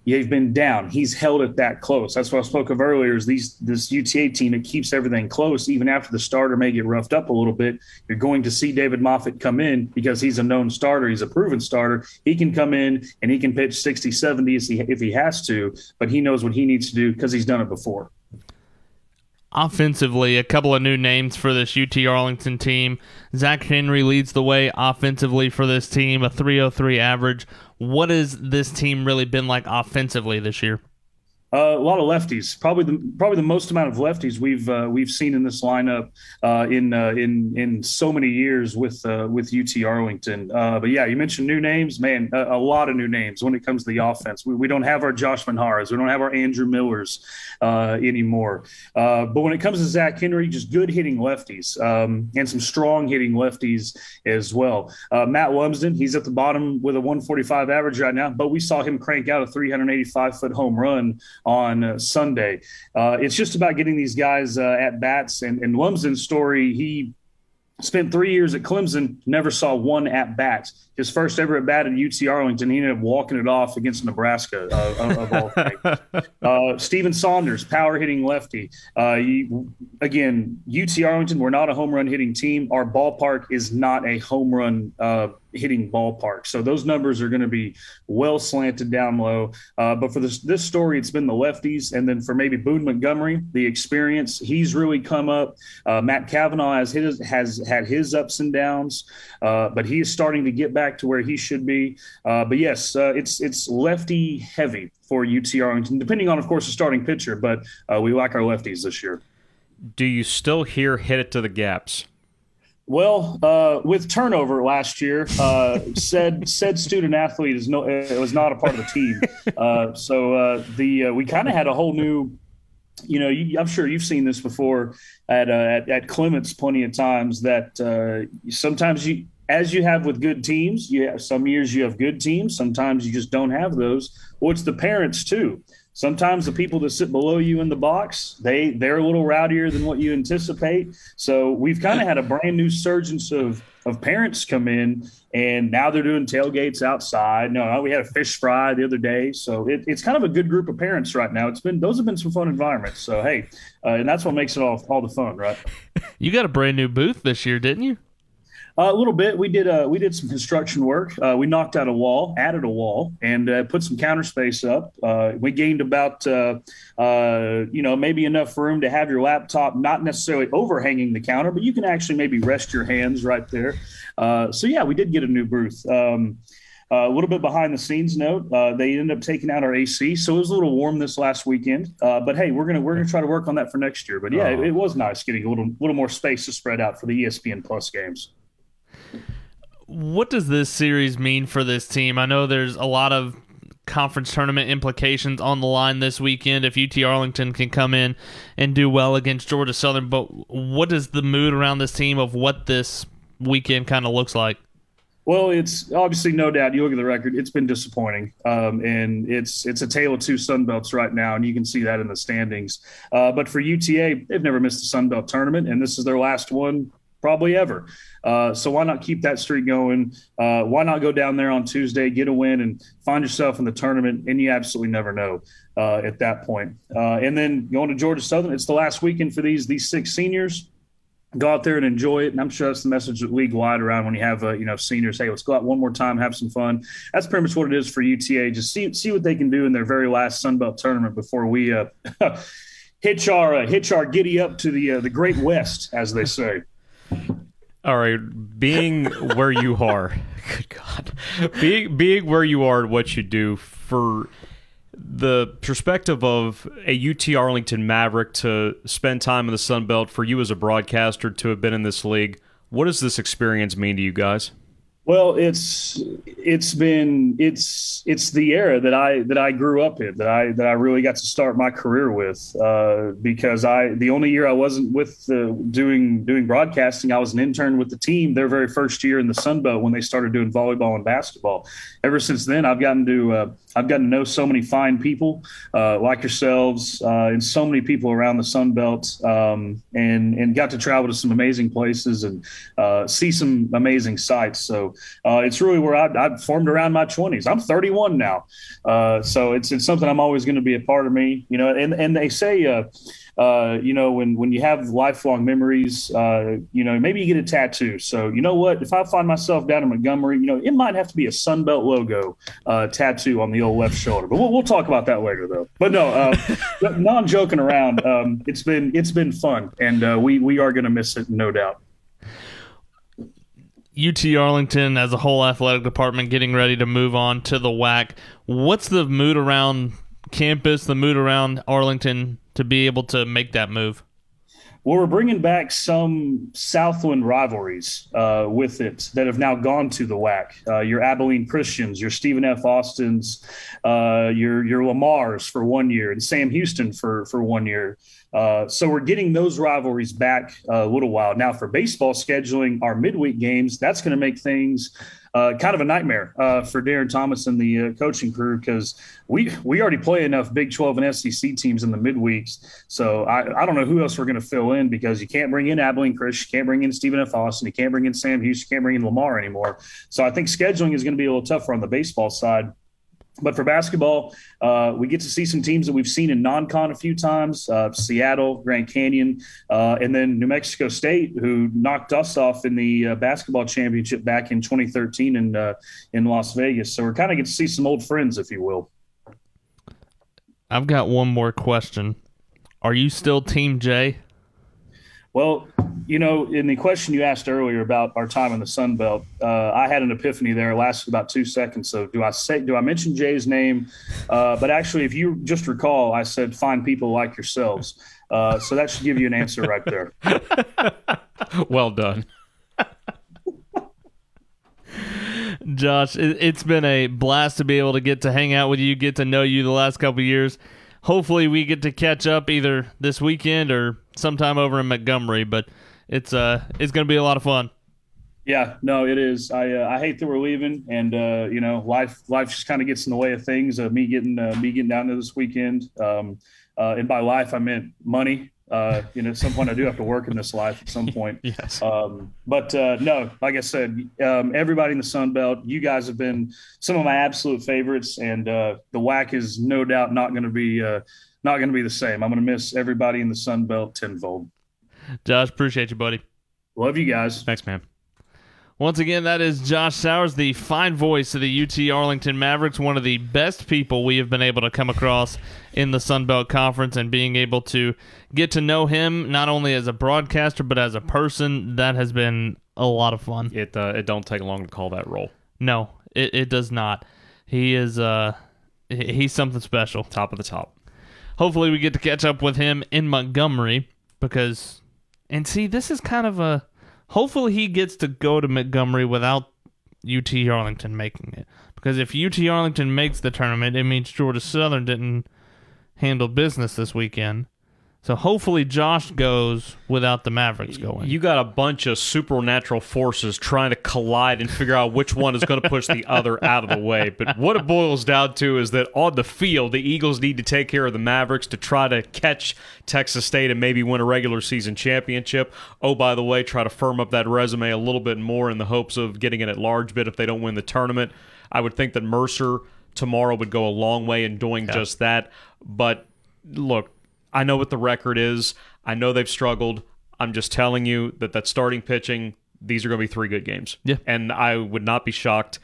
you've been down, he's held it that close. That's what I spoke of earlier, is this UTA team, it keeps everything close. Even after the starter may get roughed up a little bit, you're going to see David Moffat come in because he's a known starter. He's a proven starter. He can come in and he can pitch 60, 70 if he has to, but he knows what he needs to do because he's done it before. Offensively, a couple of new names for this UT Arlington team. Zach Henry leads the way offensively for this team, a 3.03 average. What has this team really been like offensively this year? A lot of lefties, probably the most amount of lefties we've seen in this lineup in so many years with UT Arlington. But yeah, you mentioned new names, man. A lot of new names when it comes to the offense. We don't have our Josh Manharas, we don't have our Andrew Millers anymore. But when it comes to Zach Henry, just good hitting lefties and some strong hitting lefties as well. Matt Lumsden, he's at the bottom with a 145 average right now, but we saw him crank out a 385-foot home run on Sunday. It's just about getting these guys at bats. And Lumsden's story, he spent 3 years at Clemson, never saw one at bat. His first ever at bat at UT Arlington, he ended up walking it off against Nebraska of all things. Steven Saunders, power hitting lefty. Again, UT Arlington, we're not a home run hitting team. Our ballpark is not a home run hitting ballpark. So those numbers are going to be well slanted down low. But for this story, it's been the lefties. And then for maybe Boone Montgomery, the experience, he's really come up. Matt Cavanaugh has had his ups and downs, but he is starting to get back to where he should be. But yes, it's lefty heavy for UT Arlington, depending on, of course, the starting pitcher. But we like our lefties this year. Do you still hear hit it to the gaps? Well, with turnover last year, said student athlete was not a part of the team. So we kind of had a whole new, I'm sure you've seen this before at Clements plenty of times, that sometimes as you have with good teams, some years you have good teams, sometimes you just don't have those. Well, it's the parents too. Sometimes the people that sit below you in the box, they're a little rowdier than what you anticipate. So we've kind of had a brand new surge of parents come in, and now they're doing tailgates outside. No, we had a fish fry the other day. So it's kind of a good group of parents right now. Those have been some fun environments. So, hey, and that's what makes it all the fun, right? You got a brand new booth this year, didn't you? A little bit. We did some construction work. We knocked out a wall, added a wall, and put some counter space up. We gained about, maybe enough room to have your laptop not necessarily overhanging the counter, but you can actually maybe rest your hands right there. So yeah, we did get a new booth. A little bit behind the scenes note, they ended up taking out our AC, so it was a little warm this last weekend. But hey, we're gonna try to work on that for next year. But yeah, it was nice getting a little more space to spread out for the ESPN Plus games. What does this series mean for this team? I know there's a lot of conference tournament implications on the line this weekend if UT Arlington can come in and do well against Georgia Southern. But what is the mood around this team of what this weekend kind of looks like? Well, it's obviously, no doubt, you look at the record, it's been disappointing. And it's a tale of two Sunbelts right now, and you can see that in the standings. But for UTA, they've never missed a Sunbelt tournament, and this is their last one probably ever. So why not keep that streak going? Why not go down there on Tuesday, get a win, and find yourself in the tournament? And you absolutely never know at that point. And then going to Georgia Southern, it's the last weekend for these 6 seniors. Go out there and enjoy it. And I'm sure that's the message league-wide around when you have, seniors. Hey, let's go out one more time, have some fun. That's pretty much what it is for UTA. Just see what they can do in their very last Sunbelt tournament before we hitch our giddy up to the Great West, as they say. All right, being where you are, good God, being where you are and what you do, for the perspective of a UT Arlington Maverick to spend time in the Sun Belt, for you as a broadcaster to have been in this league, what does this experience mean to you guys? Well, it's the era that I grew up in, that I really got to start my career with, because the only year I wasn't with doing broadcasting, I was an intern with the team their very first year in the Sun Belt when they started doing volleyball and basketball. Ever since then, I've gotten to know so many fine people like yourselves and so many people around the Sun Belt, and got to travel to some amazing places and see some amazing sights. So it's really where I've formed around my 20s. I'm 31 now, so it's something I'm always going to be a part of me. And they say when you have lifelong memories, maybe you get a tattoo. So you know what? If I find myself down in Montgomery, it might have to be a Sunbelt logo tattoo on the old left shoulder. But we'll talk about that later, though. But no, non joking around. It's been fun, and we are going to miss it, no doubt. UT Arlington as a whole athletic department getting ready to move on to the WAC. What's the mood around campus, the mood around Arlington to be able to make that move? Well, we're bringing back some Southland rivalries with it that have now gone to the WAC. Your Abilene Christians, your Stephen F. Austins, your Lamars for 1 year, and Sam Houston for 1 year. So we're getting those rivalries back a little while. Now for baseball scheduling, our midweek games, that's going to make things kind of a nightmare for Darren Thomas and the coaching crew, because we already play enough Big 12 and SEC teams in the midweeks. So I don't know who else we're going to fill in, because you can't bring in Abilene Chris, you can't bring in Stephen F. Austin, you can't bring in Sam Hughes, you can't bring in Lamar anymore. So I think scheduling is going to be a little tougher on the baseball side. But for basketball, we get to see some teams that we've seen in non-con a few times, Seattle, Grand Canyon, and then New Mexico State, who knocked us off in the basketball championship back in 2013 in Las Vegas. So we're kind of get to see some old friends, if you will. I've got one more question. Are you still Team J? Well, in the question you asked earlier about our time in the Sun Belt, I had an epiphany there. It lasted about 2 seconds. So do I mention Jay's name? But actually, if you just recall, I said, find people like yourselves. So that should give you an answer right there. Well done. Josh, it's been a blast to be able to get to hang out with you, get to know you the last couple of years. Hopefully we get to catch up either this weekend or sometime over in Montgomery, but it's going to be a lot of fun. Yeah, no, it is. I hate that we're leaving, and life just kind of gets in the way of things. Me getting down there this weekend, and by life I meant money. At some point I do have to work in this life at some point. Yes. But no, like I said, everybody in the Sun Belt, you guys have been some of my absolute favorites, and the WAC is no doubt not going to be the same. I'm going to miss everybody in the Sun Belt tenfold. Josh, appreciate you, buddy. Love you guys. Thanks, man. Once again, that is Josh Sowers, the fine voice of the UT Arlington Mavericks, one of the best people we have been able to come across in the Sun Belt Conference, and being able to get to know him not only as a broadcaster but as a person, that has been a lot of fun. It don't take long to call that role. No, it does not. He is he's something special. Top of the top. Hopefully we get to catch up with him in Montgomery, this is kind of a... Hopefully he gets to go to Montgomery without UT Arlington making it. Because if UT Arlington makes the tournament, it means Georgia Southern didn't handle business this weekend. So hopefully Josh goes without the Mavericks going. You got a bunch of supernatural forces trying to collide and figure out which one is going to push the other out of the way. But what it boils down to is that on the field, the Eagles need to take care of the Mavericks to try to catch Texas State and maybe win a regular season championship. Oh, by the way, try to firm up that resume a little bit more in the hopes of getting an at-large bid if they don't win the tournament. I would think that Mercer tomorrow would go a long way in doing just that. But look, I know what the record is. I know they've struggled. I'm just telling you that starting pitching, these are going to be 3 good games. Yeah. And I would not be shocked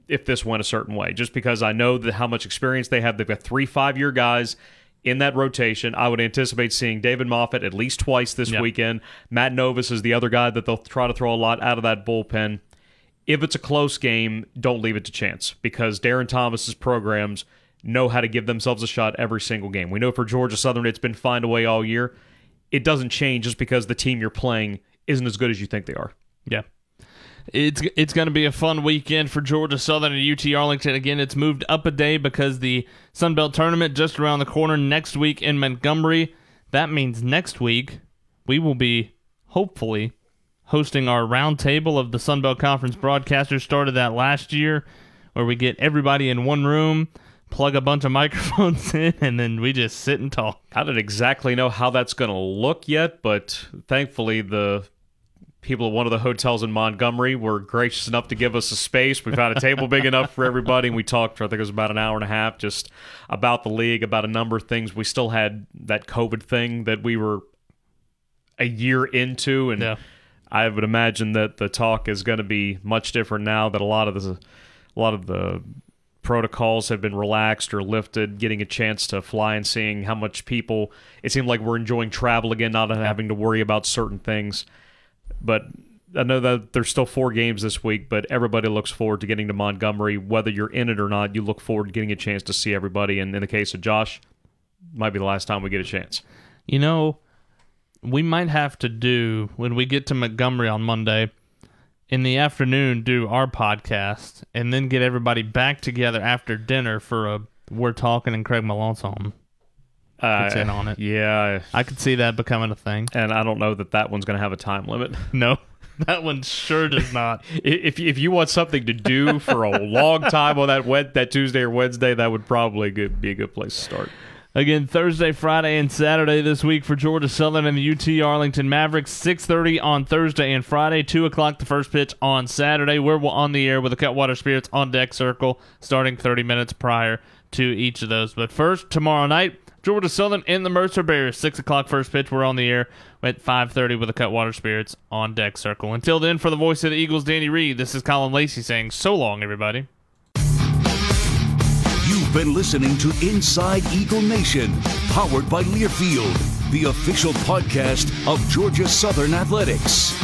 if this went a certain way, just because I know how much experience they have. They've got 3 5-year guys in that rotation. I would anticipate seeing David Moffat at least twice this weekend. Matt Novus is the other guy that they'll try to throw a lot out of that bullpen. If it's a close game, don't leave it to chance, because Darren Thomas's programs know how to give themselves a shot every single game. We know for Georgia Southern it's been find a way all year. It doesn't change just because the team you're playing isn't as good as you think they are. Yeah. It's going to be a fun weekend for Georgia Southern and UT Arlington. Again, it's moved up a day because the Sun Belt Tournament just around the corner next week in Montgomery. That means next week we will be, hopefully, hosting our roundtable of the Sun Belt Conference broadcasters. Started that last year, where we get everybody in one room, plug a bunch of microphones in, and then we just sit and talk. I don't exactly know how that's going to look yet, but thankfully the people at one of the hotels in Montgomery were gracious enough to give us a space. We found a table big enough for everybody, and we talked for, I think it was about an hour and a half, just about the league, about a number of things. We still had that COVID thing that we were a year into, and I would imagine that the talk is going to be much different now that a lot of the protocols have been relaxed or lifted, getting a chance to fly and seeing how much people, it seemed like we're enjoying travel again, not having to worry about certain things. But I know that there's still 4 games this week, but everybody looks forward to getting to Montgomery. Whether you're in it or not, you look forward to getting a chance to see everybody. And in the case of Josh, might be the last time we get a chance. You know, we might have to do, when we get to Montgomery on Monday, in the afternoon, do our podcast, and then get everybody back together after dinner for a We're Talking and Craig Melanson gets in on it. Yeah. I could see that becoming a thing. And I don't know that one's going to have a time limit. No, that one sure does not. If you want something to do for a long time on that Tuesday or Wednesday, that would probably be a good place to start. Again, Thursday, Friday, and Saturday this week for Georgia Southern and the UT Arlington Mavericks. 6:30 on Thursday and Friday. 2 o'clock the first pitch on Saturday. We're on the air with the Cutwater Spirits on Deck Circle, starting 30 minutes prior to each of those. But first, tomorrow night, Georgia Southern and the Mercer Bears. 6 o'clock first pitch. We're on the air at 5:30 with the Cutwater Spirits on Deck Circle. Until then, for the voice of the Eagles, Danny Reed, this is Colin Lacy saying so long, everybody. You've been listening to Inside Eagle Nation, powered by Learfield, the official podcast of Georgia Southern Athletics.